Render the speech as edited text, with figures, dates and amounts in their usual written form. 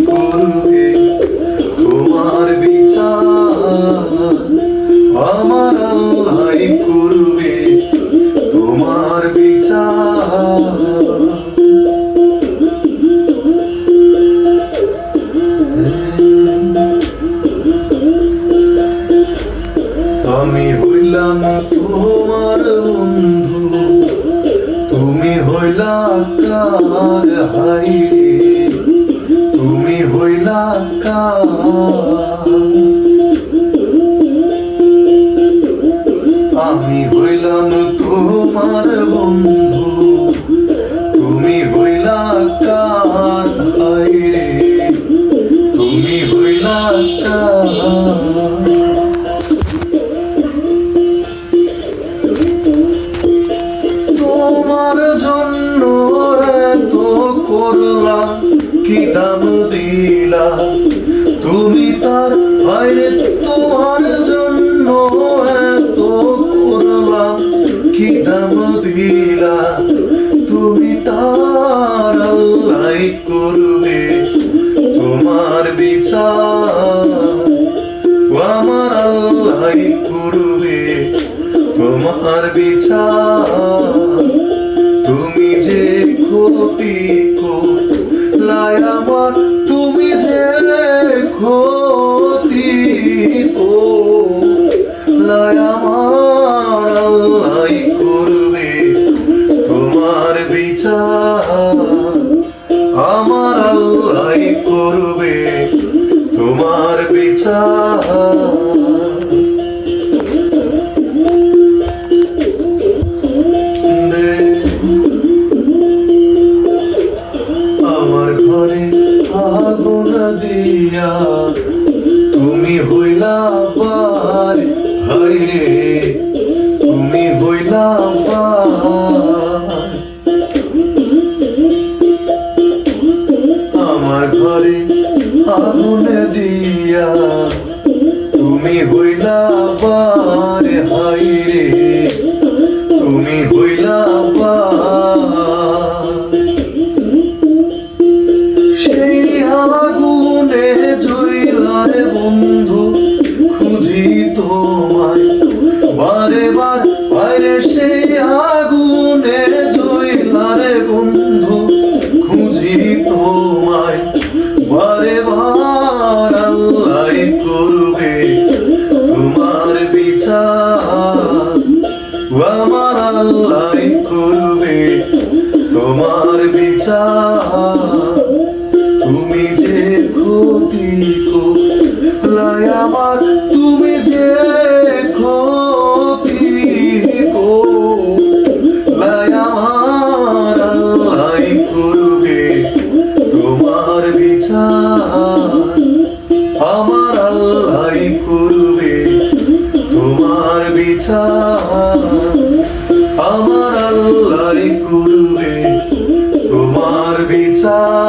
করবে তোমার বিচার, আমার আল্লাহ করবে তোমার বিচার। আমি হইলাম তোমার বন্ধু, তুমি হইলা কার হাইরে, তুমি হইলা কার। আমি হইলাম তোমার বন্ধু, তুমি হইলা কার হাইরে, তুমি হইলা কার। তোমার জন্য এত করলাম, কি দাম দিলা তুমি তার বাইরে। তোমার জন্য এত করলাম, কি দাম দিলা তুমি তার। আল্লাহ করবে তোমার বিচার, আমার আল্লাহ করবে তোমার বিচার। তুমি যে ক্ষতি করলাই আমার, তুমি যে ক্ষতি করলাই আমার, আল্লাহ করবে তোমার বিচার, আমার আল্লাহ করবে তোমার বিচার। আমার ঘরে আগুন দিয়া তুমি হইলা পার হাইরে, তুমি হইলা পার। আমার ঘরে আগুন দিয়া তুমি হইলা পার হাইরে, তুমি হইলা পার। সেই আগুনে জইলার বন্ধু খুঁজি তোমায় বারে বার বাইরে। সেই আগুনে জইলার বন্ধু খুঁজি তোমায় বারে বার। আল্লাহ করবে তোমার বিচার, আমার আল্লাহ করবে তোমার বিচার। তুমি যে ক্ষতি করলাই আমার, তুমি যে ক্ষতি করলাই আমার, আল্লাহ করবে তোমার বিচার, আমার আল্লাহ করবে তোমার বিচার, আমার আল্লাহ করবে তোমার বিচার।